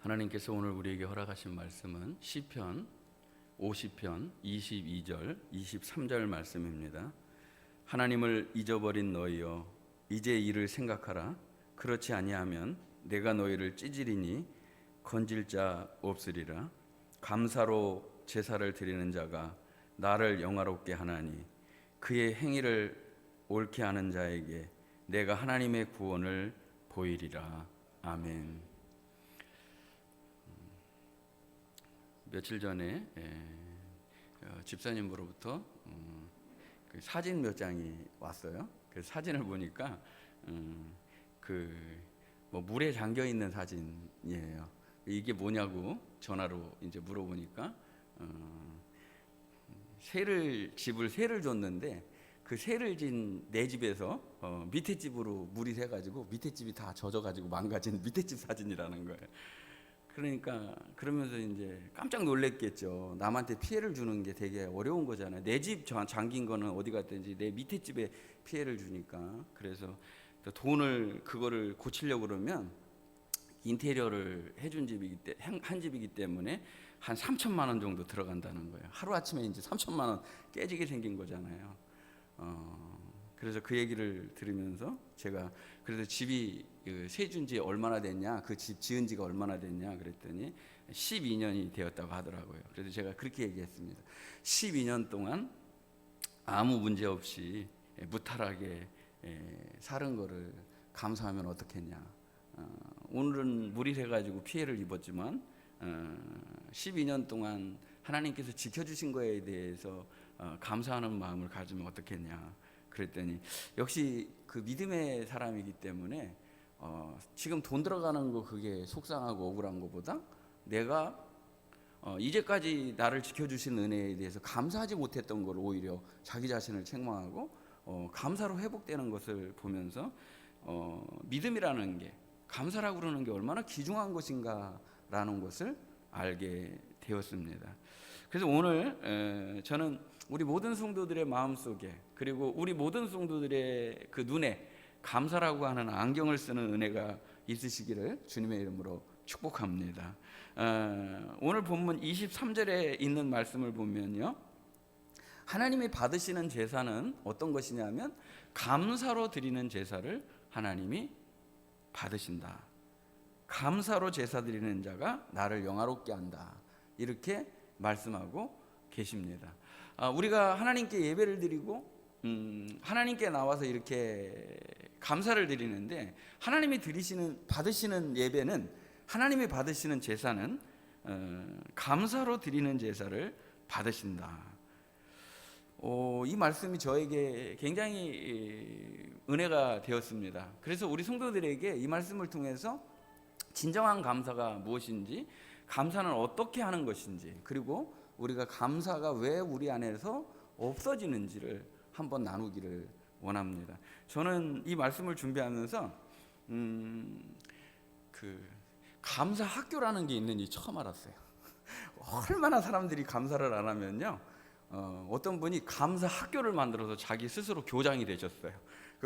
하나님께서 오늘 우리에게 허락하신 말씀은 시편 50편 22절 23절 말씀입니다. 하나님을 잊어버린 너희여 이제 이를 생각하라. 그렇지 아니하면 내가 너희를 찌질이니 건질 자 없으리라. 감사로 제사를 드리는 자가 나를 영화롭게 하나니 그의 행위를 옳게 하는 자에게 내가 하나님의 구원을 보이리라. 아멘. 며칠 전에 집사님으로부터 그 사진 몇 장이 왔어요. 그 사진을 보니까 물에 잠겨 있는 사진이에요. 이게 뭐냐고 전화로 이제 물어보니까 집을 새를 줬는데 그 새를 진 내 집에서 밑에 집으로 물이 새가지고 밑에 집이 다 젖어가지고 망가진 밑에 집 사진이라는 거예요. 그러니까 그러면서 이제 깜짝 놀랬겠죠. 남한테 피해를 주는 게 되게 어려운 거잖아요. 내 집 잠긴 거는 어디 갔든지 내 밑에 집에 피해를 주니까. 그래서 돈을 그거를 고치려고 그러면 인테리어를 해준 한 집이기 때문에 한 3천만 원 정도 들어간다는 거예요. 하루 아침에 이제 3천만 원 깨지게 생긴 거잖아요. 그래서 그 얘기를 들으면서 제가 그래서 집이 세준 지 얼마나 됐냐, 그 집 지은 지가 얼마나 됐냐 그랬더니 12년이 되었다고 하더라고요. 그래서 제가 그렇게 얘기했습니다. 12년 동안 아무 문제 없이 무탈하게 사는 거를 감사하면 어떻겠냐. 오늘은 물이 새가지고 피해를 입었지만 12년 동안 하나님께서 지켜주신 거에 대해서 감사하는 마음을 가지면 어떻겠냐. 그랬더니 역시 그 믿음의 사람이기 때문에 지금 돈 들어가는 거 그게 속상하고 억울한 것보다 내가 이제까지 나를 지켜주신 은혜에 대해서 감사하지 못했던 걸 오히려 자기 자신을 책망하고 감사로 회복되는 것을 보면서 믿음이라는 게 감사라고 그러는 게 얼마나 귀중한 것인가라는 것을 알게 되었습니다. 그래서 오늘 저는 우리 모든 성도들의 마음속에 그리고 우리 모든 성도들의 그 눈에 감사라고 하는 안경을 쓰는 은혜가 있으시기를 주님의 이름으로 축복합니다. 오늘 본문 23절에 있는 말씀을 보면요, 하나님이 받으시는 제사는 어떤 것이냐면 감사로 드리는 제사를 하나님이 받으신다. 감사로 제사 드리는 자가 나를 영화롭게 한다. 이렇게 말씀하고 계십니다. 우리가 하나님께 예배를 드리고 하나님께 나와서 이렇게 감사를 드리는데 하나님이 받으시는 예배는 하나님이 받으시는 제사는 감사로 드리는 제사를 받으신다. 이 말씀이 저에게 굉장히 은혜가 되었습니다. 그래서 우리 성도들에게 이 말씀을 통해서 진정한 감사가 무엇인지, 감사는 어떻게 하는 것인지, 그리고 우리가 감사가 왜 우리 안에서 없어지는지를 한번 나누기를 원합니다. 저는 이 말씀을 준비하면서 감사 학교라는 게 있는지 처음 알았어요. 얼마나 사람들이 감사를 안 하면요, 어떤 분이 감사 학교를 만들어서 자기 스스로 교장이 되셨어요.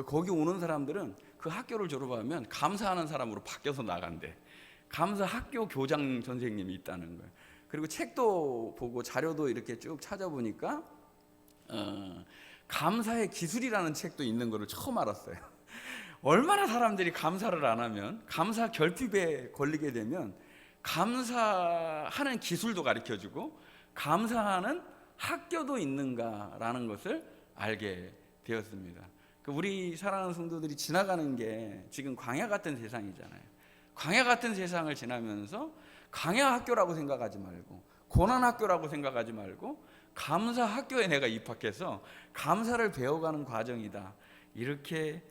거기 오는 사람들은 그 학교를 졸업하면 감사하는 사람으로 바뀌어서 나간대. 감사 학교 교장 선생님이 있다는 거예요. 그리고 책도 보고 자료도 이렇게 쭉 찾아보니까 감사의 기술이라는 책도 있는 거를 처음 알았어요. 얼마나 사람들이 감사를 안 하면, 감사 결핍에 걸리게 되면 감사하는 기술도 가르쳐주고 감사하는 학교도 있는가라는 것을 알게 되었습니다. 우리 사랑하는 성도들이 지나가는 게 지금 광야 같은 세상이잖아요. 광야 같은 세상을 지나면서 광야 학교라고 생각하지 말고, 고난 학교라고 생각하지 말고, 감사 학교에 내가 입학해서 감사를 배워가는 과정이다. 이렇게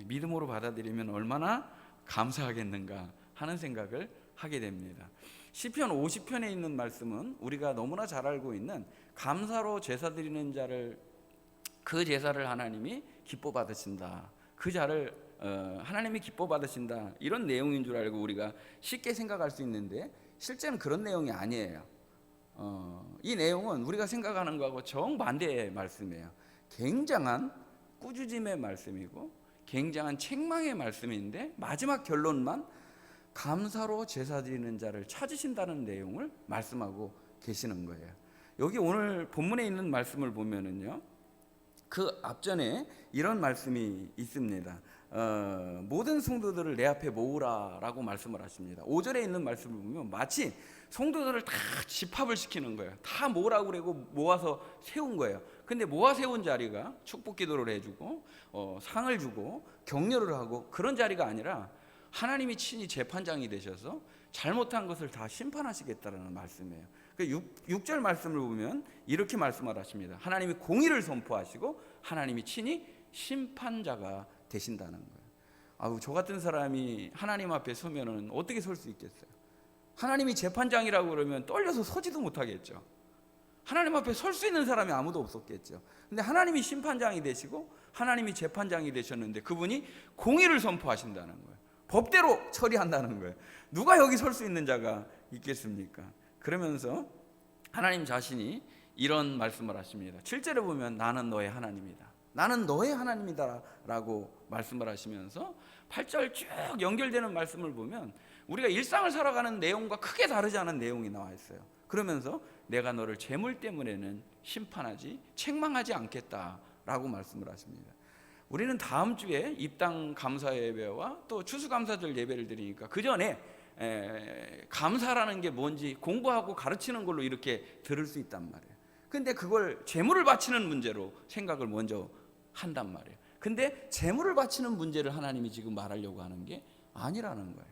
믿음으로 받아들이면 얼마나 감사하겠는가 하는 생각을 하게 됩니다. 시편 50편에 있는 말씀은 우리가 너무나 잘 알고 있는 감사로 제사 드리는 자를, 그 제사를 하나님이 기뻐 받으신다. 그 자를 하나님이 기뻐 받으신다. 이런 내용인 줄 알고 우리가 쉽게 생각할 수 있는데 실제는 그런 내용이 아니에요. 이 내용은 우리가 생각하는 거하고 정반대의 말씀이에요. 굉장한 꾸짖음의 말씀이고 굉장한 책망의 말씀인데 마지막 결론만 감사로 제사 드리는 자를 찾으신다는 내용을 말씀하고 계시는 거예요. 여기 오늘 본문에 있는 말씀을 보면은요, 그 앞전에 이런 말씀이 있습니다. 모든 성도들을 내 앞에 모으라라고 말씀을 하십니다. 5절에 있는 말씀을 보면 마치 성도들을 다 집합을 시키는 거예요. 다 모으라고 그러고 모아서 세운 거예요. 근데 모아 세운 자리가 축복 기도를 해주고 상을 주고 격려를 하고 그런 자리가 아니라 하나님이 친히 재판장이 되셔서 잘못한 것을 다 심판하시겠다라는 말씀이에요. 6절 말씀을 보면 이렇게 말씀을 하십니다. 하나님이 공의를 선포하시고 하나님이 친히 심판자가 되신다는 거예요. 아우, 저 같은 사람이 하나님 앞에 서면은 어떻게 설 수 있겠어요? 하나님이 재판장이라고 그러면 떨려서 서지도 못하겠죠. 하나님 앞에 설 수 있는 사람이 아무도 없었겠죠. 근데 하나님이 심판장이 되시고 하나님이 재판장이 되셨는데 그분이 공의를 선포하신다는 거예요. 법대로 처리한다는 거예요. 누가 여기 설 수 있는 자가 있겠습니까? 그러면서 하나님 자신이 이런 말씀을 하십니다. 7절에 보면 나는 너의 하나님이다. 나는 너의 하나님이다 라고 말씀을 하시면서 8절 쭉 연결되는 말씀을 보면 우리가 일상을 살아가는 내용과 크게 다르지 않은 내용이 나와 있어요. 그러면서 내가 너를 재물 때문에는 심판하지 책망하지 않겠다라고 말씀을 하십니다. 우리는 다음 주에 입당 감사 예배와 또 추수감사절 예배를 드리니까 그 전에 감사라는 게 뭔지 공부하고 가르치는 걸로 이렇게 들을 수 있단 말이에요. 근데 그걸 재물을 바치는 문제로 생각을 먼저 한단 말이에요. 근데 재물을 바치는 문제를 하나님이 지금 말하려고 하는 게 아니라는 거예요.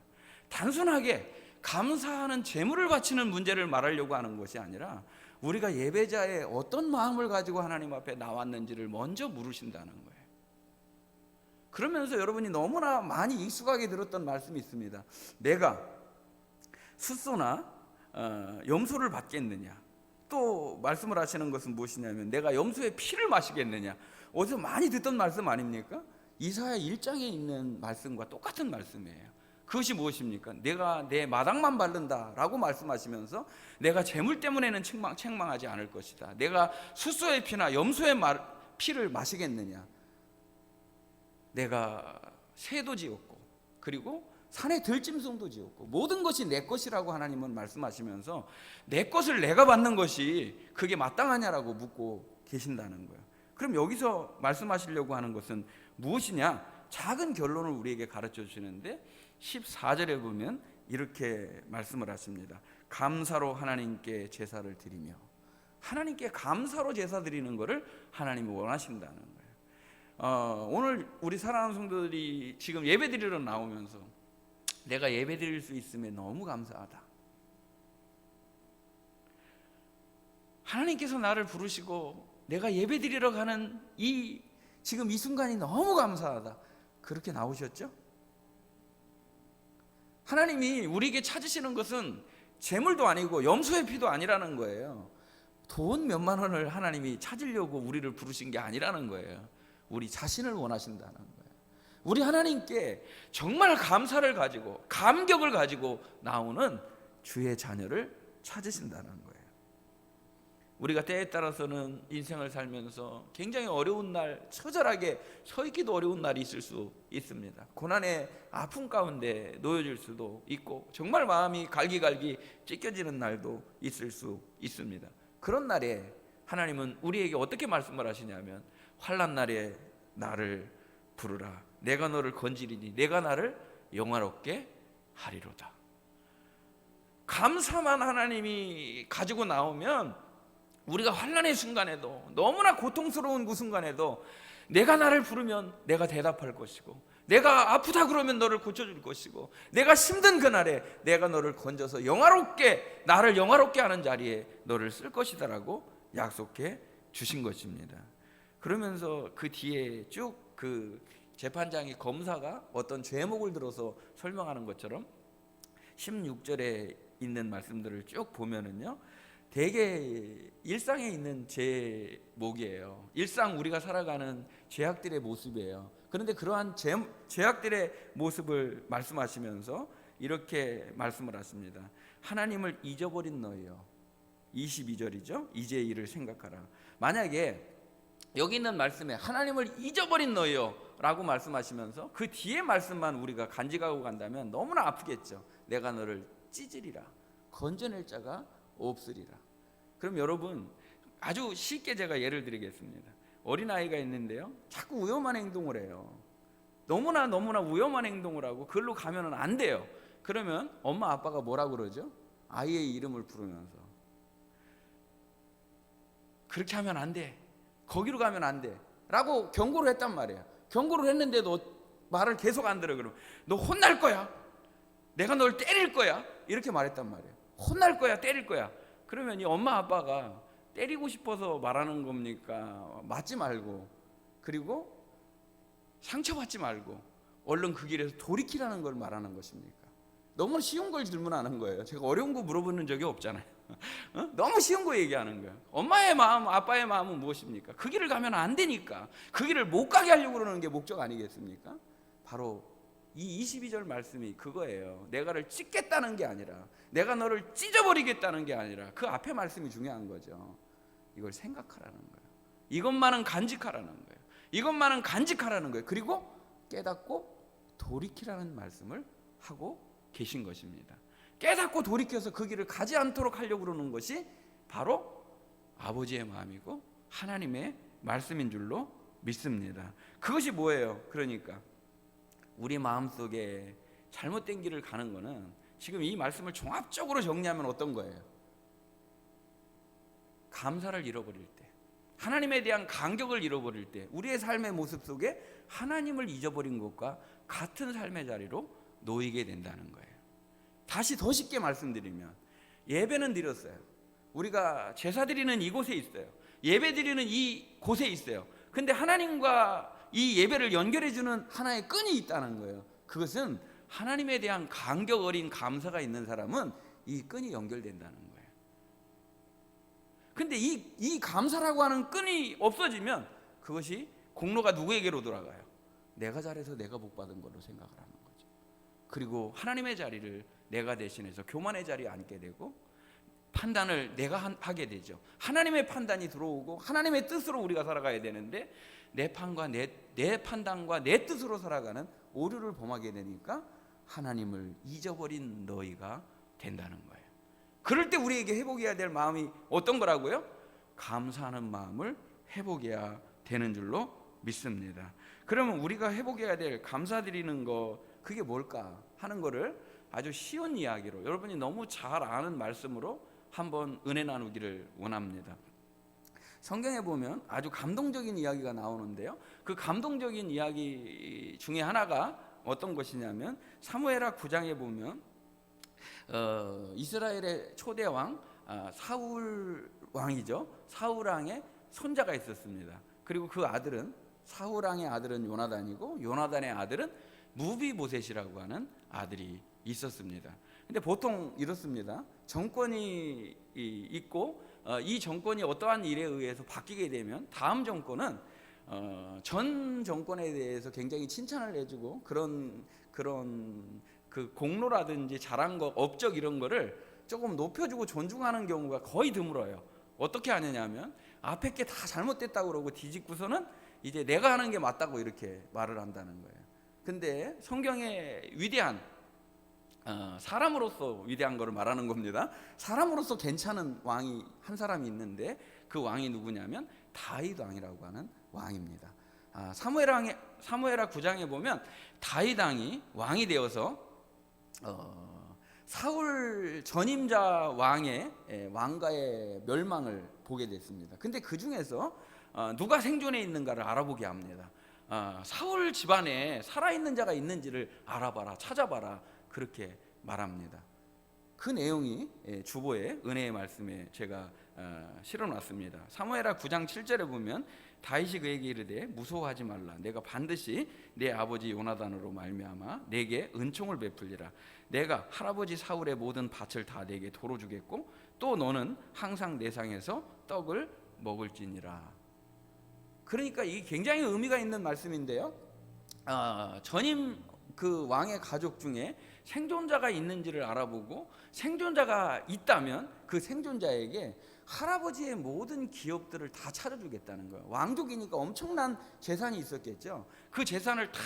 단순하게 감사하는 재물을 바치는 문제를 말하려고 하는 것이 아니라 우리가 예배자의 어떤 마음을 가지고 하나님 앞에 나왔는지를 먼저 물으신다는 거예요. 그러면서 여러분이 너무나 많이 익숙하게 들었던 말씀이 있습니다. 내가 숫소나 염소를 받겠느냐. 또 말씀을 하시는 것은 무엇이냐면 내가 염소의 피를 마시겠느냐. 어디서 많이 듣던 말씀 아닙니까? 이사야 1장에 있는 말씀과 똑같은 말씀이에요. 그것이 무엇입니까? 내가 내 마당만 바른다라고 말씀하시면서 내가 재물 때문에는 책망하지 않을 것이다. 내가 숫소의 피나 염소의 피를 마시겠느냐. 내가 새도 지었고 그리고 산에 들짐승도 지었고 모든 것이 내 것이라고 하나님은 말씀하시면서 내 것을 내가 받는 것이 그게 마땅하냐라고 묻고 계신다는 거예요. 그럼 여기서 말씀하시려고 하는 것은 무엇이냐? 작은 결론을 우리에게 가르쳐 주시는데 14절에 보면 이렇게 말씀을 하십니다. 감사로 하나님께 제사를 드리며. 하나님께 감사로 제사 드리는 것을 하나님이 원하신다는 거예요. 오늘 우리 사랑하는 성도들이 지금 예배 드리러 나오면서 내가 예배 드릴 수 있음에 너무 감사하다. 하나님께서 나를 부르시고 내가 예배 드리러 가는 지금 이 순간이 너무 감사하다. 그렇게 나오셨죠? 하나님이 우리에게 찾으시는 것은 재물도 아니고 염소의 피도 아니라는 거예요. 돈 몇만 원을 하나님이 찾으려고 우리를 부르신 게 아니라는 거예요. 우리 자신을 원하신다는 거예요. 우리 하나님께 정말 감사를 가지고 감격을 가지고 나오는 주의 자녀를 찾으신다는 거예요. 우리가 때에 따라서는 인생을 살면서 굉장히 어려운 날, 처절하게 서 있기도 어려운 날이 있을 수 있습니다. 고난의 아픔 가운데 놓여질 수도 있고 정말 마음이 갈기갈기 찢겨지는 날도 있을 수 있습니다. 그런 날에 하나님은 우리에게 어떻게 말씀을 하시냐면 환난 날에 나를 부르라. 내가 너를 건지리니 내가 나를 영화롭게 하리로다. 감사만 하나님이 가지고 나오면 우리가 환난의 순간에도 너무나 고통스러운 그 순간에도 내가 나를 부르면 내가 대답할 것이고 내가 아프다 그러면 너를 고쳐줄 것이고 내가 힘든 그날에 내가 너를 건져서 영화롭게 나를 영화롭게 하는 자리에 너를 쓸 것이다라고 약속해 주신 것입니다. 그러면서 그 뒤에 쭉 그 재판장이 검사가 어떤 죄목을 들어서 설명하는 것처럼 16절에 있는 말씀들을 쭉 보면은요 대개 일상에 있는 제목이에요. 일상 우리가 살아가는 죄악들의 모습이에요. 그런데 그러한 죄악들의 모습을 말씀하시면서 이렇게 말씀을 하십니다. 하나님을 잊어버린 너희여. 22절이죠. 이제 이를 생각하라. 만약에 여기 있는 말씀에 하나님을 잊어버린 너희여 라고 말씀하시면서 그 뒤에 말씀만 우리가 간직하고 간다면 너무나 아프겠죠. 내가 너를 찢으리라, 건져낼 자가 없으리라. 그럼 여러분, 아주 쉽게 제가 예를 드리겠습니다. 어린아이가 있는데요, 자꾸 위험한 행동을 해요. 너무나 위험한 행동을 하고 그걸로 가면은 안 돼요. 그러면 엄마 아빠가 뭐라 그러죠? 아이의 이름을 부르면서 그렇게 하면 안 돼, 거기로 가면 안 돼 라고 경고를 했단 말이에요. 경고를 했는데도 말을 계속 안 들어. 그러면 너 혼날 거야, 내가 널 때릴 거야, 이렇게 말했단 말이에요. 혼날 거야, 때릴 거야. 그러면 이 엄마 아빠가 때리고 싶어서 말하는 겁니까? 맞지 말고, 그리고 상처받지 말고 얼른 그 길에서 돌이키라는 걸 말하는 것입니까? 너무 쉬운 걸 질문하는 거예요. 제가 어려운 거 물어보는 적이 없잖아요. 너무 쉬운 거 얘기하는 거예요. 엄마의 마음, 아빠의 마음은 무엇입니까? 그 길을 가면 안 되니까 그 길을 못 가게 하려고 그러는 게 목적 아니겠습니까? 바로 이 22절 말씀이 그거예요. 내가 너를 찢겠다는 게 아니라, 내가 너를 찢어버리겠다는 게 아니라, 그 앞에 말씀이 중요한 거죠. 이걸 생각하라는 거예요. 이것만은 간직하라는 거예요. 이것만은 간직하라는 거예요. 그리고 깨닫고 돌이키라는 말씀을 하고 계신 것입니다. 깨닫고 돌이켜서 그 길을 가지 않도록 하려고 그러는 것이 바로 아버지의 마음이고 하나님의 말씀인 줄로 믿습니다. 그것이 뭐예요? 그러니까 우리 마음속에 잘못된 길을 가는 거는, 지금 이 말씀을 종합적으로 정리하면 어떤 거예요? 감사를 잃어버릴 때, 하나님에 대한 간격을 잃어버릴 때, 우리의 삶의 모습 속에 하나님을 잊어버린 것과 같은 삶의 자리로 놓이게 된다는 거예요. 다시 더 쉽게 말씀드리면, 예배는 드렸어요. 우리가 제사 드리는 이곳에 있어요. 예배 드리는 이 곳에 있어요. 근데 하나님과 이 예배를 연결해주는 하나의 끈이 있다는 거예요. 그것은 하나님에 대한 간격 어린 감사가 있는 사람은 이 끈이 연결된다는 거예요. 근데 이 감사라고 하는 끈이 없어지면 그것이 공로가 누구에게로 돌아가요? 내가 잘해서 내가 복 받은 걸로 생각을 하는 거죠. 그리고 하나님의 자리를 내가 대신해서 교만의 자리에 앉게 되고, 판단을 내가 하게 되죠. 하나님의 판단이 들어오고 하나님의 뜻으로 우리가 살아가야 되는데, 내 판단과 내 뜻으로 살아가는 오류를 범하게 되니까 하나님을 잊어버린 너희가 된다는 거예요. 그럴 때 우리에게 회복해야 될 마음이 어떤 거라고요? 감사하는 마음을 회복해야 되는 줄로 믿습니다. 그러면 우리가 회복해야 될 감사드리는 거, 그게 뭘까 하는 거를 아주 쉬운 이야기로, 여러분이 너무 잘 아는 말씀으로 한번 은혜 나누기를 원합니다. 성경에 보면 아주 감동적인 이야기가 나오는데요, 그 감동적인 이야기 중에 하나가 어떤 것이냐면, 사무엘하 9장에 보면 이스라엘의 초대 왕 사울 왕이죠. 사울 왕의 손자가 있었습니다. 그리고 그 아들은, 사울 왕의 아들은 요나단이고, 요나단의 아들은 무비보셋이라고 하는 아들이 있었습니다. 근데 보통 이렇습니다. 정권이 있고 이 정권이 어떠한 일에 의해서 바뀌게 되면 다음 정권은 전 정권에 대해서 굉장히 칭찬을 해주고, 그런 그 공로라든지 잘한 거, 업적 이런 거를 조금 높여주고 존중하는 경우가 거의 드물어요. 어떻게 하느냐면, 앞에 게 다 잘못됐다고 그러고 뒤집고서는 이제 내가 하는 게 맞다고 이렇게 말을 한다는 거예요. 근데 성경의 위대한 사람으로서 위대한 거를 말하는 겁니다. 사람으로서 괜찮은 왕이 한 사람이 있는데, 그 왕이 누구냐면 다윗 왕이라고 하는 왕입니다. 사무엘하 9장에 보면 다윗 왕이 왕이 되어서 사울 전임자 왕의 왕가의 멸망을 보게 됐습니다. 근데 그 중에서 누가 생존해 있는가를 알아보게 합니다. 사울 집안에 살아있는 자가 있는지를 알아봐라, 찾아봐라, 그렇게 말합니다. 그 내용이 주보의 은혜의 말씀에 제가 실어놨습니다. 사무엘하 9장 7절에 보면, 다윗이 그에게 이르되 무서워하지 말라, 내가 반드시 내 아버지 요나단으로 말미암아 내게 은총을 베풀리라. 내가 할아버지 사울의 모든 밭을 다 내게 도로 주겠고, 또 너는 항상 내 상에서 떡을 먹을지니라. 그러니까 이게 굉장히 의미가 있는 말씀인데요, 전임 그 왕의 가족 중에 생존자가 있는지를 알아보고, 생존자가 있다면 그 생존자에게 할아버지의 모든 기업들을 다 차려주겠다는 거예요. 왕족이니까 엄청난 재산이 있었겠죠. 그 재산을 다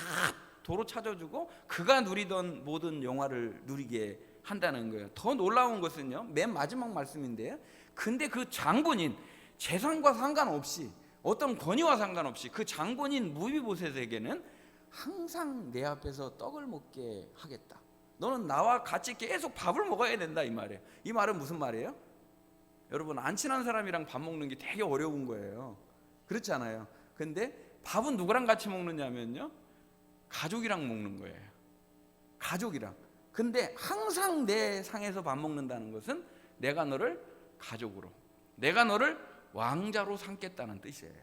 도로 차져주고 그가 누리던 모든 영화를 누리게 한다는 거예요. 더 놀라운 것은요, 맨 마지막 말씀인데요. 근데 그 장본인, 재산과 상관없이, 어떤 권위와 상관없이 그 장본인 무비보셋에게는 항상 내 앞에서 떡을 먹게 하겠다. 너는 나와 같이 계속 밥을 먹어야 된다, 이 말이에요. 이 말은 무슨 말이에요? 여러분, 안 친한 사람이랑 밥 먹는 게 되게 어려운 거예요. 그렇지 않아요? 근데 밥은 누구랑 같이 먹느냐면요, 가족이랑 먹는 거예요. 가족이랑. 근데 항상 내 상에서 밥 먹는다는 것은 내가 너를 가족으로, 내가 너를 왕자로 삼겠다는 뜻이에요.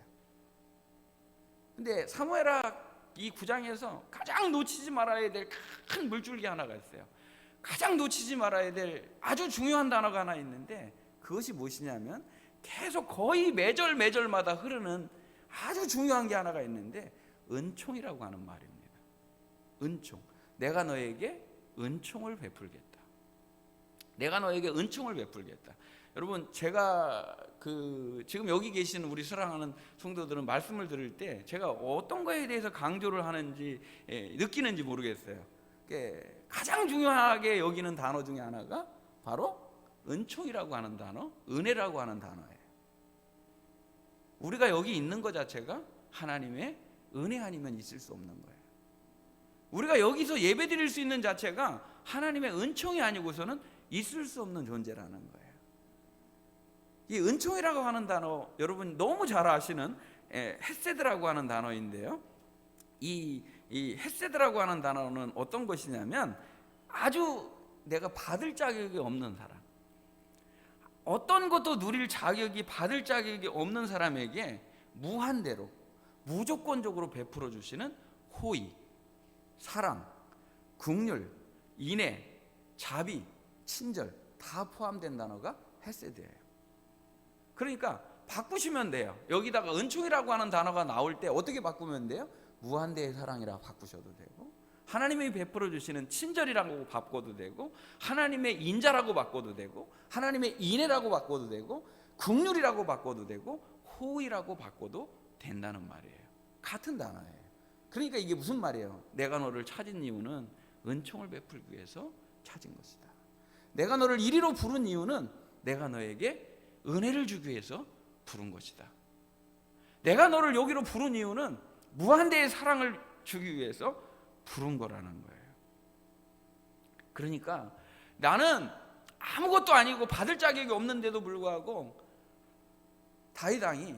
근데 사무엘하 이 9장에서 가장 놓치지 말아야 될 큰 물줄기 하나가 있어요. 가장 놓치지 말아야 될 아주 중요한 단어가 하나 있는데, 그것이 무엇이냐면 계속 거의 매절마다 흐르는 아주 중요한 게 하나가 있는데, 은총이라고 하는 말입니다. 은총. 내가 너에게 은총을 베풀겠다. 내가 너에게 은총을 베풀겠다. 여러분, 제가 지금 여기 계시는 우리 사랑하는 성도들은 말씀을 들을 때 제가 어떤 거에 대해서 강조를 하는지 느끼는지 모르겠어요. 가장 중요하게 여기는 단어 중에 하나가 바로 은총이라고 하는 단어, 은혜라고 하는 단어예요. 우리가 여기 있는 것 자체가 하나님의 은혜 아니면 있을 수 없는 거예요. 우리가 여기서 예배 드릴 수 있는 자체가 하나님의 은총이 아니고서는 있을 수 없는 존재라는 거예요. 이 은총이라고 하는 단어, 여러분 너무 잘 아시는 헤세드라고 하는 단어인데요, 이 헤세드라고 하는 단어는 어떤 것이냐면 아주 내가 받을 자격이 없는 사람, 어떤 것도 누릴 자격이, 받을 자격이 없는 사람에게 무한대로 무조건적으로 베풀어 주시는 호의, 사랑, 긍휼, 인애, 자비, 친절 다 포함된 단어가 헤세드예요. 그러니까 바꾸시면 돼요. 여기다가 은총이라고 하는 단어가 나올 때 어떻게 바꾸면 돼요? 무한대의 사랑이라 바꾸셔도 되고, 하나님이 베풀어 주시는 친절이라고 바꿔도 되고, 하나님의 인자라고 바꿔도 되고, 하나님의 인애라고 바꿔도 되고, 긍휼이라고 바꿔도 되고, 호의라고 바꿔도 된다는 말이에요. 같은 단어예요. 그러니까 이게 무슨 말이에요? 내가 너를 찾은 이유는 은총을 베풀기 위해서 찾은 것이다. 내가 너를 이리로 부른 이유는 내가 너에게 은혜를 주기 위해서 부른 것이다. 내가 너를 여기로 부른 이유는 무한대의 사랑을 주기 위해서 부른 거라는 거예요. 그러니까 나는 아무것도 아니고 받을 자격이 없는데도 불구하고 다윗 왕이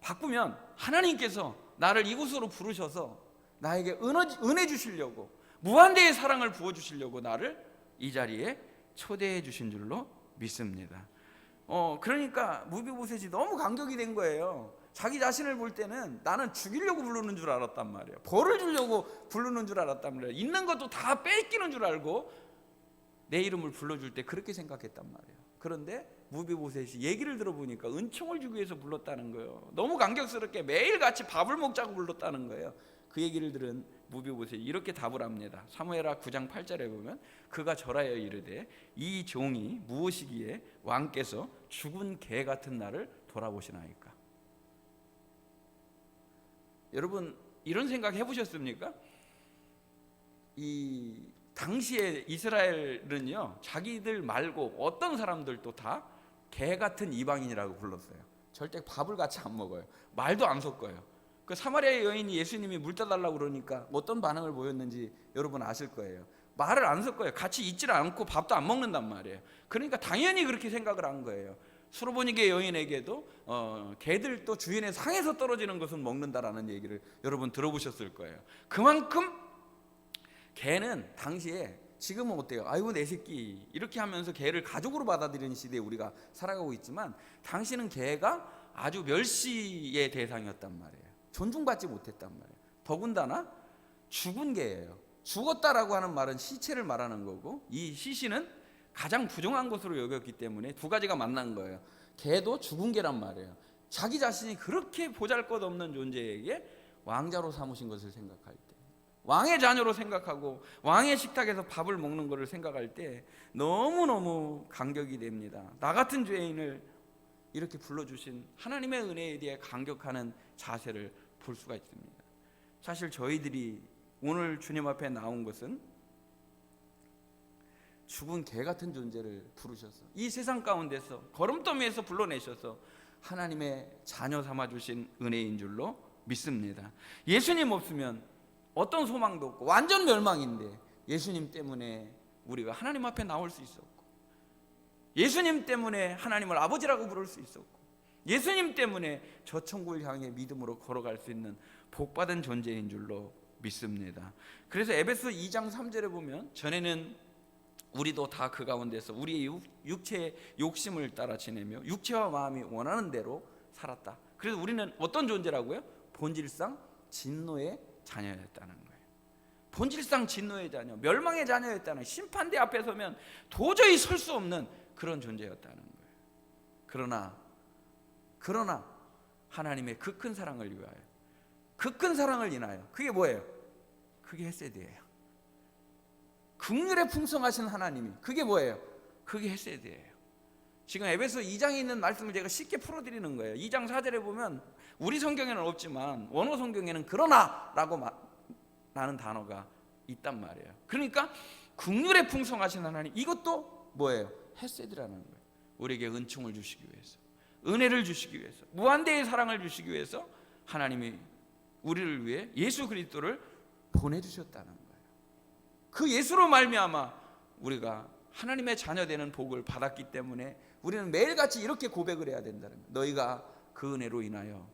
바꾸면 하나님께서 나를 이곳으로 부르셔서 나에게 은혜 주시려고, 무한대의 사랑을 부어주시려고 나를 이 자리에 초대해 주신 줄로 믿습니다. 그러니까 무비보셋이 너무 감격이 된 거예요. 자기 자신을 볼 때는 나는 죽이려고 부르는 줄 알았단 말이에요. 벌을 주려고 부르는 줄 알았단 말이에요. 있는 것도 다 뺏기는 줄 알고 내 이름을 불러줄 때 그렇게 생각했단 말이에요. 그런데 무비보셋이 얘기를 들어보니까 은총을 주기 위해서 불렀다는 거예요. 너무 감격스럽게 매일같이 밥을 먹자고 불렀다는 거예요. 그 얘기를 들은 무비보셋이 이렇게 답을 합니다. 사무엘하 9장 8절에 보면 그가 절하여 이르되 이 종이 무엇이기에 왕께서 죽은 개 같은 나를 돌아보시나이까. 여러분 이런 생각 해보셨습니까? 이 당시에 이스라엘은요, 자기들 말고 어떤 사람들도 다 개 같은 이방인이라고 불렀어요. 절대 밥을 같이 안 먹어요. 말도 안 섞어요. 그 사마리아 여인이 예수님이 물 떠달라고 그러니까 어떤 반응을 보였는지 여러분 아실 거예요. 말을 안 섞어요. 같이 있지를 않고 밥도 안 먹는단 말이에요. 그러니까 당연히 그렇게 생각을 한 거예요. 수로보니게 여인에게도 개들도 주인의 상에서 떨어지는 것은 먹는다라는 얘기를 여러분 들어보셨을 거예요. 그만큼 개는 당시에, 지금은 어때요? 아이고 내 새끼 이렇게 하면서 개를 가족으로 받아들이는 시대에 우리가 살아가고 있지만, 당시는 개가 아주 멸시의 대상이었단 말이에요. 존중받지 못했단 말이에요. 더군다나 죽은 개예요. 죽었다라고 하는 말은 시체를 말하는 거고, 이 시신은 가장 부정한 것으로 여겼기 때문에 두 가지가 만난 거예요. 개도 죽은 개란 말이에요. 자기 자신이 그렇게 보잘것없는 존재에게 왕자로 삼으신 것을 생각할 때, 왕의 자녀로 생각하고 왕의 식탁에서 밥을 먹는 것을 생각할 때 너무너무 감격이 됩니다. 나 같은 죄인을 이렇게 불러주신 하나님의 은혜에 대해 감격하는 자세를 볼 수가 있습니다. 사실 저희들이 오늘 주님 앞에 나온 것은 죽은 개 같은 존재를 부르셔서 이 세상 가운데서 걸음더미에서 불러내셔서 하나님의 자녀 삼아주신 은혜인 줄로 믿습니다. 예수님 없으면 어떤 소망도 없고 완전 멸망인데 예수님 때문에 우리가 하나님 앞에 나올 수 있었고, 예수님 때문에 하나님을 아버지라고 부를 수 있었고, 예수님 때문에 저 천국을 향해 믿음으로 걸어갈 수 있는 복받은 존재인 줄로 믿습니다. 그래서 에베소 2장 3절에 보면 전에는 우리도 다 그 가운데서 우리의 육체의 욕심을 따라 지내며 육체와 마음이 원하는 대로 살았다. 그래서 우리는 어떤 존재라고요? 본질상 진노의 자녀였다는 거예요. 본질상 진노의 자녀, 멸망의 자녀였다는, 심판대 앞에 서면 도저히 설 수 없는 그런 존재였다는 거예요. 그러나 하나님의 그 큰 사랑을 위하여, 그 큰 사랑을 인하여, 그게 뭐예요? 그게 헤세드예요. 긍휼에 풍성하신 하나님이, 그게 뭐예요? 그게 헤세드예요. 지금 에베소 2장에 있는 말씀을 제가 쉽게 풀어드리는 거예요. 2장 4절에 보면 우리 성경에는 없지만 원어 성경에는 그러나 라고 라는 단어가 있단 말이에요. 그러니까 긍휼에 풍성하신 하나님, 이것도 뭐예요? 헤세드라는 거예요. 우리에게 은총을 주시기 위해서, 은혜를 주시기 위해서, 무한대의 사랑을 주시기 위해서 하나님이 우리를 위해 예수 그리스도를 보내주셨다는 거예요. 그 예수로 말미암아 우리가 하나님의 자녀되는 복을 받았기 때문에 우리는 매일같이 이렇게 고백을 해야 된다는 거예요. 너희가 그 은혜로 인하여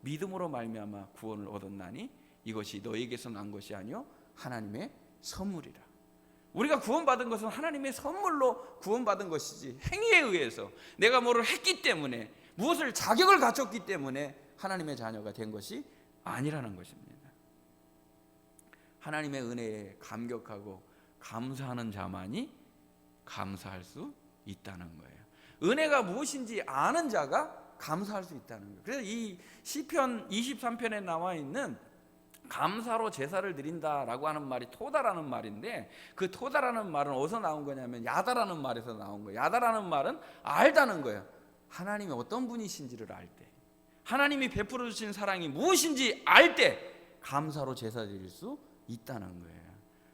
믿음으로 말미암아 구원을 얻었나니 이것이 너희에게서 난 것이 아니요 하나님의 선물이라. 우리가 구원받은 것은 하나님의 선물로 구원받은 것이지 행위에 의해서 내가 뭐를 했기 때문에, 무엇을 자격을 갖췄기 때문에 하나님의 자녀가 된 것이 아니라는 것입니다. 하나님의 은혜에 감격하고 감사하는 자만이 감사할 수 있다는 거예요. 은혜가 무엇인지 아는 자가 감사할 수 있다는 거예요. 그래서 이 시편 23편에 나와 있는 감사로 제사를 드린다라고 하는 말이 토다라는 말인데, 그 토다라는 말은 어디서 나온 거냐면 야다라는 말에서 나온 거예요. 야다라는 말은 알다는 거예요. 하나님이 어떤 분이신지를 알 때, 하나님이 베풀어 주신 사랑이 무엇인지 알 때 감사로 제사 드릴 수 있다는 거예요.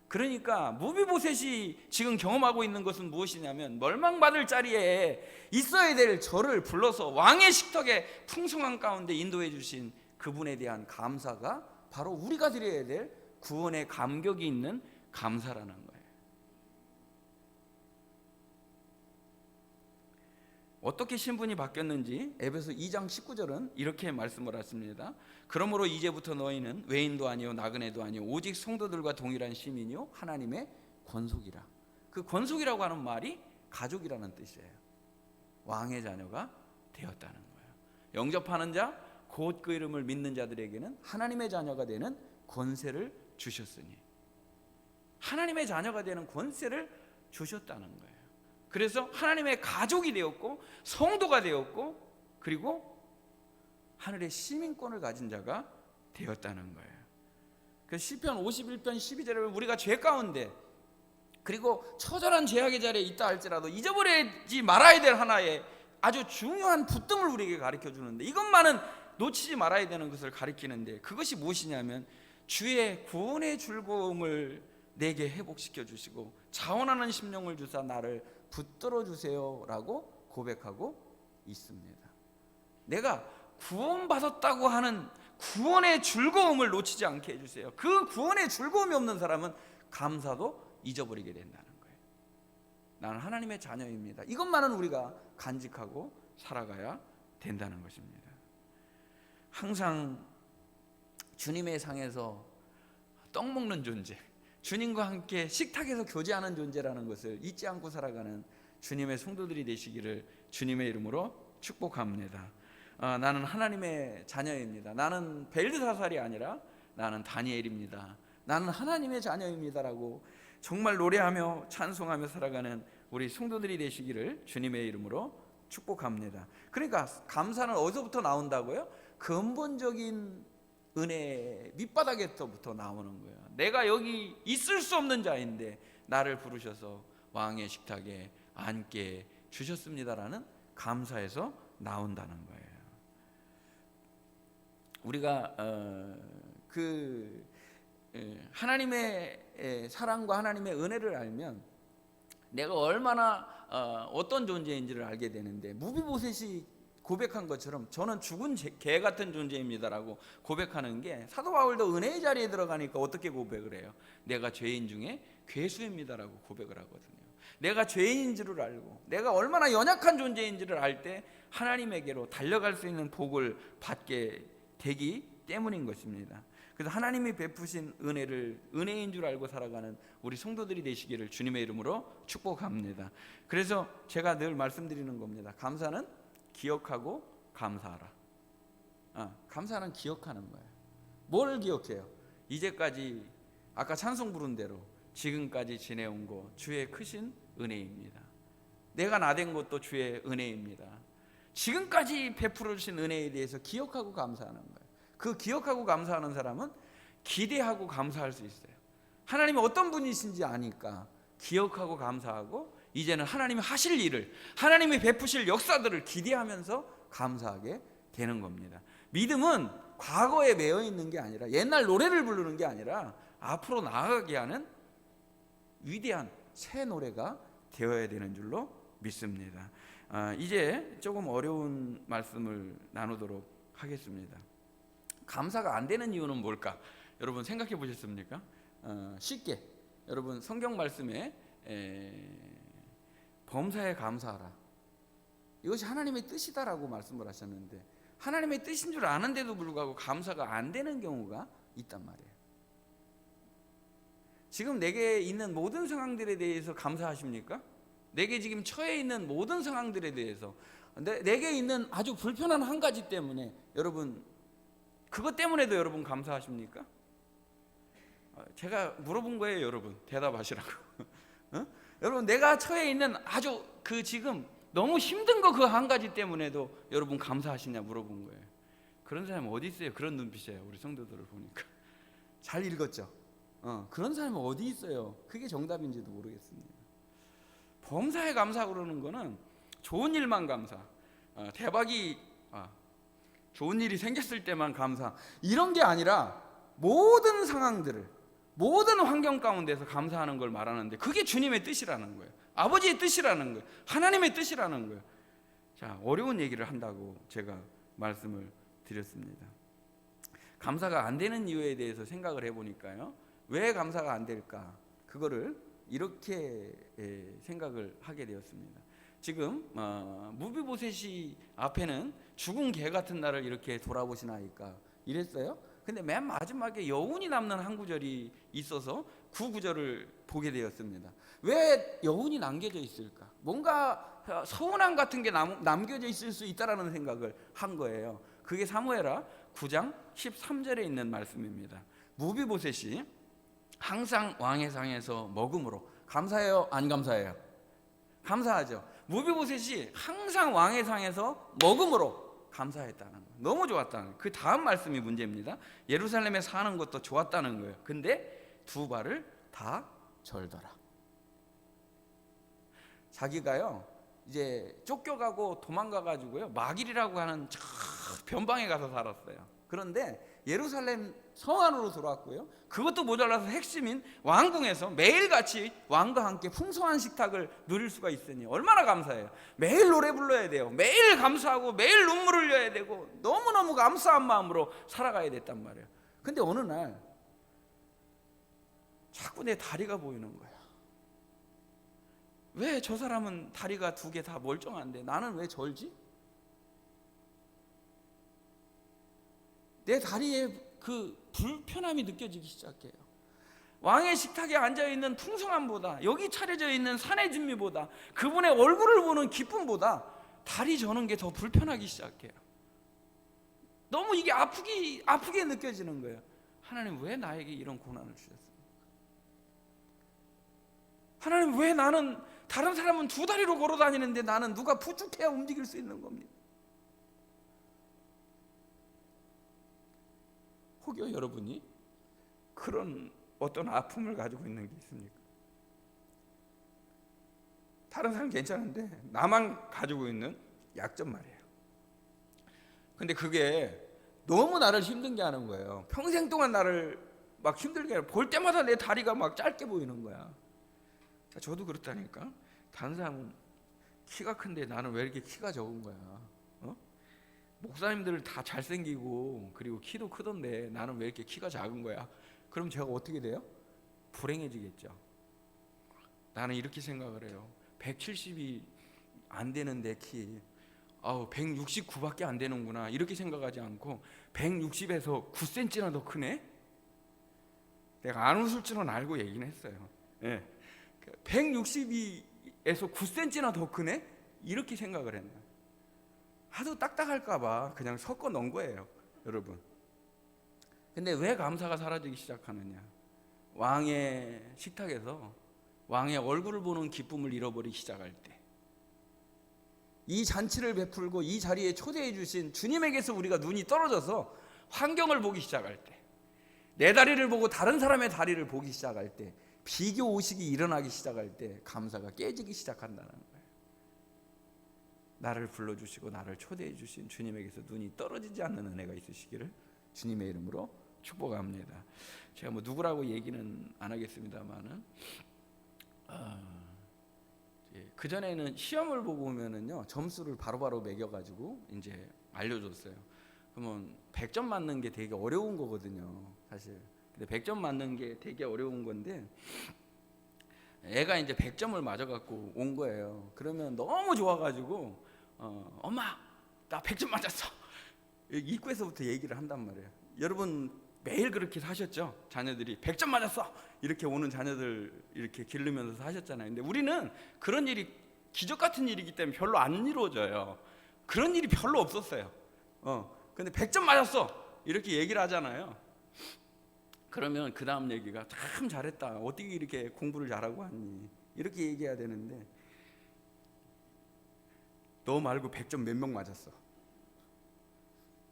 그러니까 무비보셋이 지금 경험하고 있는 것은 무엇이냐면, 멸망받을 자리에 있어야 될 저를 불러서 왕의 식탁에 풍성한 가운데 인도해 주신 그분에 대한 감사가 바로 우리가 드려야 될 구원의 감격이 있는 감사라는 거예요. 어떻게 신분이 바뀌었는지 에베소 2장 19절은 이렇게 말씀을 하십니다. 그러므로 이제부터 너희는 외인도 아니요 나그네도 아니요 오직 성도들과 동일한 시민이요 하나님의 권속이라. 그 권속이라고 하는 말이 가족이라는 뜻이에요. 왕의 자녀가 되었다는 거예요. 영접하는 자, 곧 그 이름을 믿는 자들에게는 하나님의 자녀가 되는 권세를 주셨으니, 하나님의 자녀가 되는 권세를 주셨다는 거예요. 그래서 하나님의 가족이 되었고 성도가 되었고, 그리고 하늘의 시민권을 가진 자가 되었다는 거예요. 그 시편 51편 12절에 우리가 죄 가운데, 그리고 처절한 죄악의 자리에 있다 할지라도 잊어버리지 말아야 될 하나의 아주 중요한 붙듦을 우리에게 가르쳐 주는데, 이것만은 놓치지 말아야 되는 것을 가르치는데, 그것이 무엇이냐면 주의 구원의 즐거움을 내게 회복시켜 주시고 자원하는 심령을 주사 나를 붙들어 주세요라고 고백하고 있습니다. 내가 구원받았다고 하는 구원의 즐거움을 놓치지 않게 해주세요. 그 구원의 즐거움이 없는 사람은 감사도 잊어버리게 된다는 거예요. 나는 하나님의 자녀입니다. 이것만은 우리가 간직하고 살아가야 된다는 것입니다. 항상 주님의 상에서 떡 먹는 존재, 주님과 함께 식탁에서 교제하는 존재라는 것을 잊지 않고 살아가는 주님의 성도들이 되시기를 주님의 이름으로 축복합니다. 나는 하나님의 자녀입니다. 나는 벨드사살이 아니라 나는 다니엘입니다. 나는 하나님의 자녀입니다라고 정말 노래하며 찬송하며 살아가는 우리 성도들이 되시기를 주님의 이름으로 축복합니다. 그러니까 감사는 어디서부터 나온다고요? 근본적인 은혜 밑바닥에서부터 나오는 거예요. 내가 여기 있을 수 없는 자인데 나를 부르셔서 왕의 식탁에 앉게 주셨습니다라는 감사에서 나온다는 거예요. 우리가 하나님의 사랑과 하나님의 은혜를 알면 내가 얼마나 어떤 존재인지를 알게 되는데, 무비보셋이 고백한 것처럼 저는 죽은 개 같은 존재입니다라고 고백하는 게, 사도 바울도 은혜의 자리에 들어가니까 어떻게 고백을 해요? 내가 죄인 중에 괴수입니다라고 고백을 하거든요. 내가 죄인인 줄을 알고 내가 얼마나 연약한 존재인지를 알 때 하나님에게로 달려갈 수 있는 복을 받게 되기 때문인 것입니다. 그래서 하나님이 베푸신 은혜를 은혜인 줄 알고 살아가는 우리 성도들이 되시기를 주님의 이름으로 축복합니다. 그래서 제가 늘 말씀드리는 겁니다. 감사는 기억하고 감사하라. 감사는 기억하는 거예요. 뭘 기억해요? 이제까지 아까 찬송 부른 대로 지금까지 지내온 거 주의 크신 은혜입니다. 내가 나된 것도 주의 은혜입니다. 지금까지 베풀어 주신 은혜에 대해서 기억하고 감사하는 거예요. 그 기억하고 감사하는 사람은 기대하고 감사할 수 있어요. 하나님이 어떤 분이신지 아니까 기억하고 감사하고, 이제는 하나님이 하실 일을, 하나님이 베푸실 역사들을 기대하면서 감사하게 되는 겁니다. 믿음은 과거에 매여 있는 게 아니라, 옛날 노래를 부르는 게 아니라 앞으로 나아가게 하는 위대한 새 노래가 되어야 되는 줄로 믿습니다. 이제 조금 어려운 말씀을 나누도록 하겠습니다. 감사가 안 되는 이유는 뭘까? 여러분 생각해 보셨습니까? 쉽게 여러분 성경 말씀에 범사에 감사하라, 이것이 하나님의 뜻이다라고 말씀을 하셨는데, 하나님의 뜻인 줄 아는데도 불구하고 감사가 안 되는 경우가 있단 말이에요. 지금 내게 있는 모든 상황들에 대해서 감사하십니까? 내게 지금 처해 있는 모든 상황들에 대해서, 내게 있는 아주 불편한 한 가지 때문에 여러분, 그것 때문에도 여러분 감사하십니까? 제가 물어본 거예요. 여러분 대답하시라고. 여러분 내가 처해 있는 아주 지금 너무 힘든 거 그 한 가지 때문에도 여러분 감사하시냐 물어본 거예요. 그런 사람 어디 있어요? 그런 눈빛이에요. 우리 성도들을 보니까. 잘 읽었죠? 그런 사람이 어디 있어요? 그게 정답인지도 모르겠습니다. 범사에 감사 그러는 거는 좋은 일만 감사, 대박이 좋은 일이 생겼을 때만 감사, 이런 게 아니라 모든 상황들을, 모든 환경 가운데서 감사하는 걸 말하는데, 그게 주님의 뜻이라는 거예요. 아버지의 뜻이라는 거예요. 하나님의 뜻이라는 거예요. 자, 어려운 얘기를 한다고 제가 말씀을 드렸습니다. 감사가 안 되는 이유에 대해서 생각을 해보니까요, 왜 감사가 안 될까? 그거를 이렇게 생각을 하게 되었습니다. 지금 무비보셋이 앞에는 죽은 개 같은 나를 이렇게 돌아보시나이까 이랬어요. 근데 맨 마지막에 여운이 남는 한 구절이 있어서 그 구절을 보게 되었습니다. 왜 여운이 남겨져 있을까? 뭔가 서운함 같은 게 남겨져 있을 수 있다라는 생각을 한 거예요. 그게 사무엘하 9장 13절에 있는 말씀입니다. 무비보셋이 항상 왕의 상에서 먹음으로, 감사해요? 안 감사해요? 감사하죠. 무비보셋이 항상 왕의 상에서 먹음으로 감사했다는 거예요. 너무 좋았다는 거예요. 그 다음 말씀이 문제입니다. 예루살렘에 사는 것도 좋았다는 거예요. 근데 두 발을 다 절더라. 자기가요 이제 쫓겨가고 도망가가지고요 마길이라고 하는 저 변방에 가서 살았어요. 그런데 예루살렘 성 안으로 들어왔고요, 그것도 모자라서 핵심인 왕궁에서 매일같이 왕과 함께 풍성한 식탁을 누릴 수가 있으니 얼마나 감사해요. 매일 노래 불러야 돼요. 매일 감사하고 매일 눈물 흘려야 되고 너무너무 감사한 마음으로 살아가야 됐단 말이에요. 근데 어느 날 자꾸 내 다리가 보이는 거야. 왜 저 사람은 다리가 두 개 다 멀쩡한데 나는 왜 절지? 내 다리에 그 불편함이 느껴지기 시작해요. 왕의 식탁에 앉아있는 풍성함보다, 여기 차려져 있는 산의 진미보다, 그분의 얼굴을 보는 기쁨보다 다리 저는 게 더 불편하기 시작해요. 너무 이게 아프게 느껴지는 거예요. 하나님 왜 나에게 이런 고난을 주셨습니까? 하나님 왜 나는, 다른 사람은 두 다리로 걸어 다니는데 나는 누가 부축해야 움직일 수 있는 겁니다. 혹여 여러분이 그런 어떤 아픔을 가지고 있는 게 있습니까? 다른 사람 괜찮은데 나만 가지고 있는 약점 말이에요. 근데 그게 너무 나를 힘든 게 하는 거예요. 평생 동안 나를 막 힘들게 해요. 볼 때마다 내 다리가 막 짧게 보이는 거야. 저도 그렇다니까. 다른 사람은 키가 큰데 나는 왜 이렇게 키가 적은 거야? 목사님들 다 잘생기고 그리고 키도 크던데 나는 왜 이렇게 키가 작은 거야? 그럼 제가 어떻게 돼요? 불행해지겠죠. 나는 이렇게 생각을 해요. 170이 안 되는 내 키, 169밖에 안 되는구나 이렇게 생각하지 않고 160에서 9cm나 더 크네? 내가 안 웃을 줄은 알고 얘기는 했어요. 162에서 9cm나 더 크네? 이렇게 생각을 했나. 하도 딱딱할까봐 그냥 섞어 넣은 거예요, 여러분. 근데 왜 감사가 사라지기 시작하느냐? 왕의 식탁에서 왕의 얼굴을 보는 기쁨을 잃어버리기 시작할 때, 이 잔치를 베풀고 이 자리에 초대해 주신 주님에게서 우리가 눈이 떨어져서 환경을 보기 시작할 때, 내 다리를 보고 다른 사람의 다리를 보기 시작할 때, 비교 의식이 일어나기 시작할 때 감사가 깨지기 시작한다는 거예요. 나를 불러주시고 나를 초대해 주신 주님에게서 눈이 떨어지지 않는 은혜가 있으시기를 주님의 이름으로 축복합니다. 제가 뭐 누구라고 얘기는 안 하겠습니다만은 그 전에는 시험을 보고 오면은요 점수를 바로바로 매겨가지고 이제 알려줬어요. 그러면 100점 맞는 게 되게 어려운 거거든요, 사실. 근데 100점 맞는 게 되게 어려운 건데 애가 이제 100점을 맞아갖고 온 거예요. 그러면 너무 좋아가지고 엄마 나 100점 맞았어. 입구에서부터 얘기를 한단 말이에요. 여러분 매일 그렇게 사셨죠? 자녀들이 100점 맞았어 이렇게 오는 자녀들 이렇게 기르면서 하셨잖아요. 근데 우리는 그런 일이 기적 같은 일이기 때문에 별로 안 이루어져요. 그런 일이 별로 없었어요. 근데 100점 맞았어 이렇게 얘기를 하잖아요. 그러면 그 다음 얘기가 참 잘했다, 어떻게 이렇게 공부를 잘하고 왔니, 이렇게 얘기해야 되는데 너 말고 100점 몇 명 맞았어.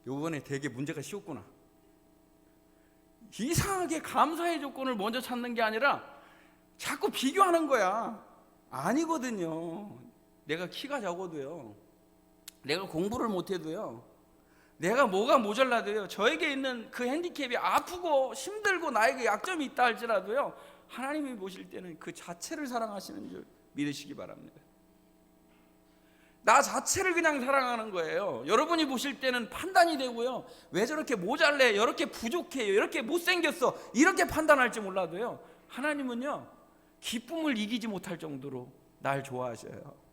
요번에 되게 문제가 쉬웠구나. 이상하게 감사의 조건을 먼저 찾는 게 아니라 자꾸 비교하는 거야. 아니거든요. 내가 키가 적어도요, 내가 공부를 못해도요, 내가 뭐가 모자라도요, 저에게 있는 그 핸디캡이 아프고 힘들고 나에게 약점이 있다 할지라도요, 하나님이 보실 때는 그 자체를 사랑하시는 줄 믿으시기 바랍니다. 나 자체를 그냥 사랑하는 거예요. 여러분이 보실 때는 판단이 되고요, 왜 저렇게 모자래, 이렇게 부족해요, 이렇게 못생겼어, 이렇게 판단할지 몰라도요, 하나님은요 기쁨을 이기지 못할 정도로 날 좋아하셔요.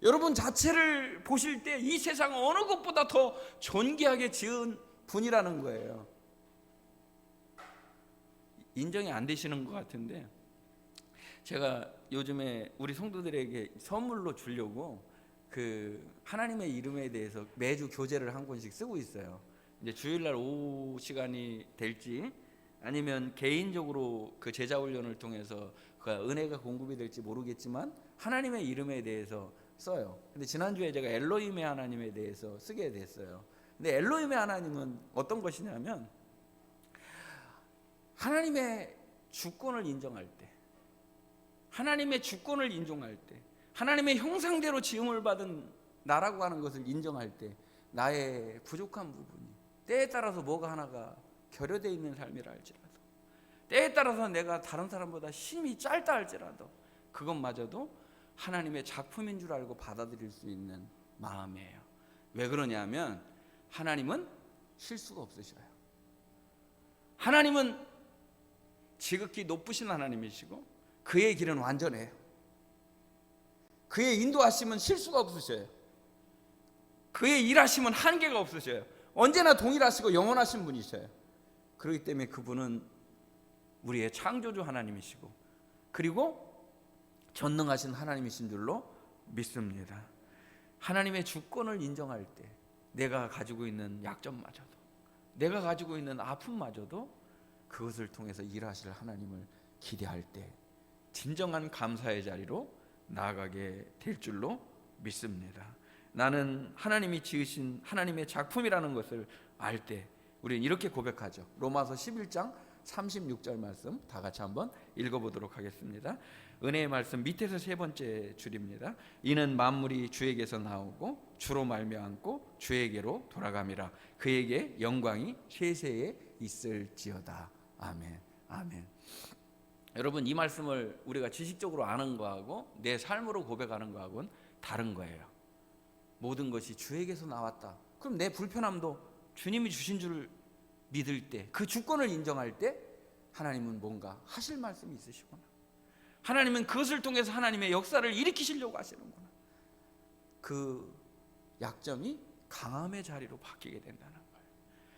여러분 자체를 보실 때 이 세상 어느 것보다 더 존귀하게 지은 분이라는 거예요. 인정이 안 되시는 것 같은데 제가 요즘에 우리 성도들에게 선물로 주려고 그 하나님의 이름에 대해서 매주 교재를 한 권씩 쓰고 있어요. 이제 주일날 오후 시간이 될지 아니면 개인적으로 그 제자 훈련을 통해서 그 은혜가 공급이 될지 모르겠지만 하나님의 이름에 대해서 써요. 근데 지난주에 제가 엘로힘의 하나님에 대해서 쓰게 됐어요. 근데 엘로힘의 하나님은 어떤 것이냐면 하나님의 주권을 인정할 때, 하나님의 주권을 인정할 때, 하나님의 형상대로 지음을 받은 나라고 하는 것을 인정할 때, 나의 부족한 부분이 때에 따라서 뭐가 하나가 결여되어 있는 삶이라 할지라도, 때에 따라서 내가 다른 사람보다 힘이 짧다 할지라도 그것마저도 하나님의 작품인 줄 알고 받아들일 수 있는 마음이에요. 왜 그러냐면 하나님은 실수가 없으셔요. 하나님은 지극히 높으신 하나님이시고 그의 길은 완전해요. 그의 인도하심은 실수가 없으셔요. 그의 일하심은 한계가 없으셔요. 언제나 동일하시고 영원하신 분이셔요. 그렇기 때문에 그분은 우리의 창조주 하나님이시고 그리고 전능하신 하나님이신 줄로 믿습니다. 하나님의 주권을 인정할 때 내가 가지고 있는 약점마저도, 내가 가지고 있는 아픔마저도 그것을 통해서 일하실 하나님을 기대할 때 진정한 감사의 자리로 나아가게 될 줄로 믿습니다. 나는 하나님이 지으신 하나님의 작품이라는 것을 알 때 우리는 이렇게 고백하죠. 로마서 11장 36절 말씀 다 같이 한번 읽어보도록 하겠습니다. 은혜의 말씀 밑에서 세 번째 줄입니다. 이는 만물이 주에게서 나오고 주로 말미암고 주에게로 돌아감이라. 그에게 영광이 세세에 있을지어다. 아멘. 아멘. 여러분, 이 말씀을 우리가 지식적으로 아는 거하고 내 삶으로 고백하는 거하고는 다른 거예요. 모든 것이 주에게서 나왔다. 그럼 내 불편함도 주님이 주신 줄 믿을 때, 그 주권을 인정할 때 하나님은 뭔가 하실 말씀이 있으시구나. 하나님은 그것을 통해서 하나님의 역사를 일으키시려고 하시는구나. 그 약점이 강함의 자리로 바뀌게 된다는 거예요.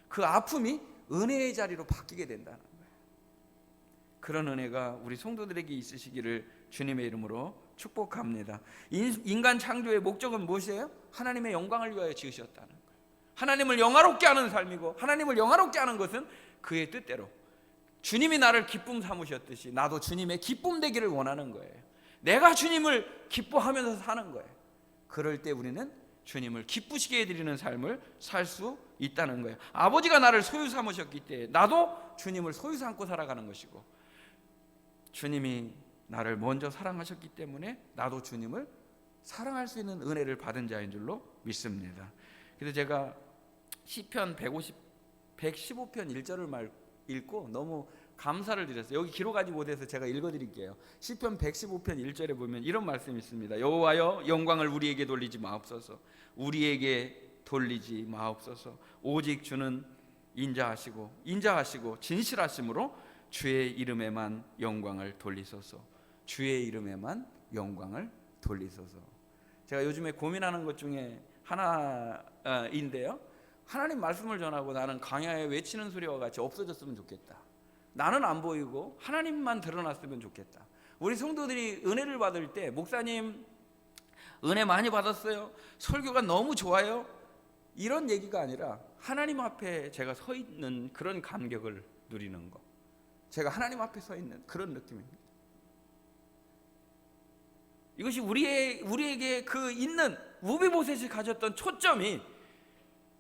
그 아픔이 은혜의 자리로 바뀌게 된다는 거예요. 그런 은혜가 우리 성도들에게 있으시기를 주님의 이름으로 축복합니다. 인간 창조의 목적은 무엇이에요? 하나님의 영광을 위하여 지으셨다는 거예요. 하나님을 영화롭게 하는 삶이고, 하나님을 영화롭게 하는 것은 그의 뜻대로 주님이 나를 기쁨 삼으셨듯이 나도 주님의 기쁨 되기를 원하는 거예요. 내가 주님을 기뻐하면서 사는 거예요. 그럴 때 우리는 주님을 기쁘시게 해드리는 삶을 살 수 있다는 거예요. 아버지가 나를 소유 삼으셨기 때문에 나도 주님을 소유 삼고 살아가는 것이고, 주님이 나를 먼저 사랑하셨기 때문에 나도 주님을 사랑할 수 있는 은혜를 받은 자인 줄로 믿습니다. 그래서 제가 시편 115편 1절을 읽고 너무 감사를 드렸어요. 여기 기록하지 못해서 제가 읽어드릴게요. 시편 115편 1절에 보면 이런 말씀이 있습니다. 여호와여, 영광을 우리에게 돌리지 마옵소서. 우리에게 돌리지 마옵소서. 오직 주는 인자하시고 진실하심으로 주의 이름에만 영광을 돌리소서. 주의 이름에만 영광을 돌리소서. 제가 요즘에 고민하는 것 중에 하나인데요, 하나님 말씀을 전하고 나는 광야에 외치는 소리와 같이 없어졌으면 좋겠다. 나는 안 보이고 하나님만 드러났으면 좋겠다. 우리 성도들이 은혜를 받을 때, 목사님 은혜 많이 받았어요, 설교가 너무 좋아요, 이런 얘기가 아니라 하나님 앞에 제가 서 있는 그런 감격을 누리는 거. 제가 하나님 앞에 서 있는 그런 느낌입니다. 이것이 우리에게 그 있는 무비보셋이 가졌던 초점이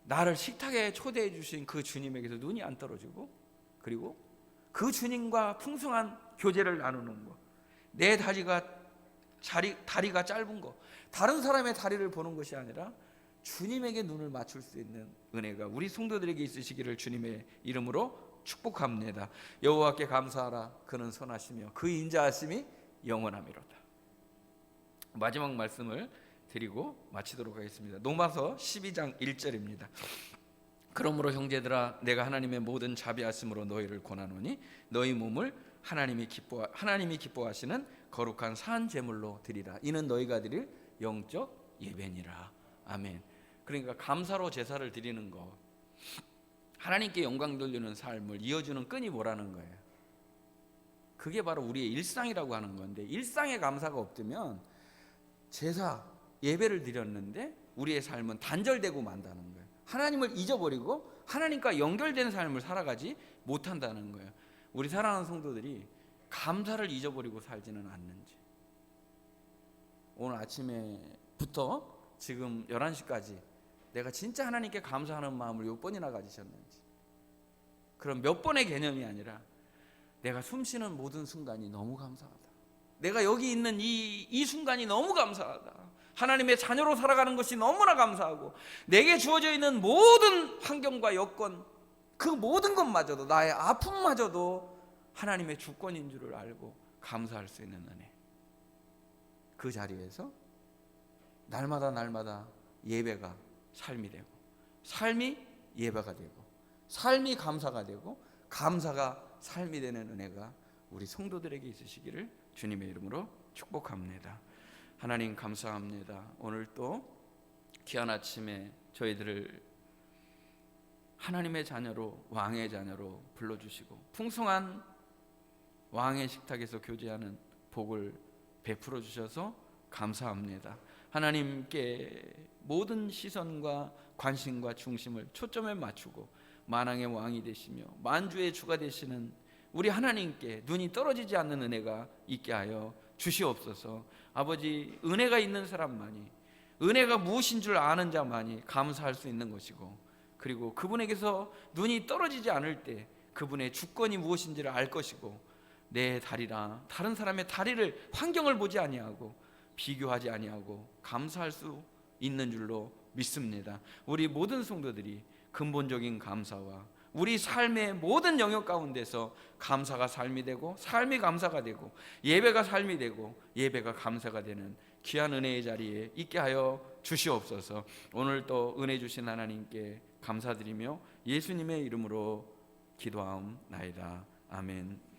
나를 식탁에 초대해 주신 그 주님에게서 눈이 안 떨어지고, 그리고 그 주님과 풍성한 교제를 나누는 것, 내 다리가 짧은 것, 다른 사람의 다리를 보는 것이 아니라 주님에게 눈을 맞출 수 있는 은혜가 우리 성도들에게 있으시기를 주님의 이름으로 축복합니다. 여호와께 감사하라. 그는 선하시며 그 인자하심이 영원하미로다. 마지막 말씀을 드리고 마치도록 하겠습니다. 로마서 12장 1절입니다. 그러므로 형제들아, 내가 하나님의 모든 자비하심으로 너희를 권하노니 너희 몸을 하나님이 기뻐하시는 거룩한 산 제물로 드리라. 이는 너희가 드릴 영적 예배니라. 아멘. 그러니까 감사로 제사를 드리는 것, 하나님께 영광 돌리는 삶을 이어주는 끈이 뭐라는 거예요? 그게 바로 우리의 일상이라고 하는 건데, 일상에 감사가 없으면 제사, 예배를 드렸는데 우리의 삶은 단절되고 만다는 거예요. 하나님을 잊어버리고 하나님과 연결된 삶을 살아가지 못한다는 거예요. 우리 사랑하는 성도들이 감사를 잊어버리고 살지는 않는지, 오늘 아침에부터 지금 11시까지 내가 진짜 하나님께 감사하는 마음을 몇 번이나 가지셨는지, 그럼 몇 번의 개념이 아니라 내가 숨쉬는 모든 순간이 너무 감사하다, 내가 여기 있는 이 순간이 너무 감사하다, 하나님의 자녀로 살아가는 것이 너무나 감사하고, 내게 주어져 있는 모든 환경과 여건, 그 모든 것마저도, 나의 아픔마저도 하나님의 주권인 줄을 알고 감사할 수 있는 은혜. 그 자리에서 날마다 예배가 삶이 되고, 삶이 예배가 되고, 삶이 감사가 되고, 감사가 삶이 되는 은혜가 우리 성도들에게 있으시기를 주님의 이름으로 축복합니다. 하나님 감사합니다. 오늘 또 귀한 아침에 저희들을 하나님의 자녀로, 왕의 자녀로 불러주시고 풍성한 왕의 식탁에서 교제하는 복을 베풀어 주셔서 감사합니다. 하나님께 모든 시선과 관심과 중심을 초점에 맞추고 만왕의 왕이 되시며 만주의 주가 되시는 우리 하나님께 눈이 떨어지지 않는 은혜가 있게 하여 주시옵소서. 아버지, 은혜가 있는 사람만이, 은혜가 무엇인 줄 아는 자만이 감사할 수 있는 것이고, 그리고 그분에게서 눈이 떨어지지 않을 때 그분의 주권이 무엇인지를 알 것이고, 내 다리라 다른 사람의 다리를 환경을 보지 아니하고 비교하지 아니하고 감사할 수 있는 줄로 믿습니다. 우리 모든 성도들이 근본적인 감사와 우리 삶의 모든 영역 가운데서 감사가 삶이 되고 삶이 감사가 되고 예배가 삶이 되고 예배가 감사가 되는 귀한 은혜의 자리에 있게 하여 주시옵소서. 오늘 또 은혜 주신 하나님께 감사드리며 예수님의 이름으로 기도하옵나이다. 아멘.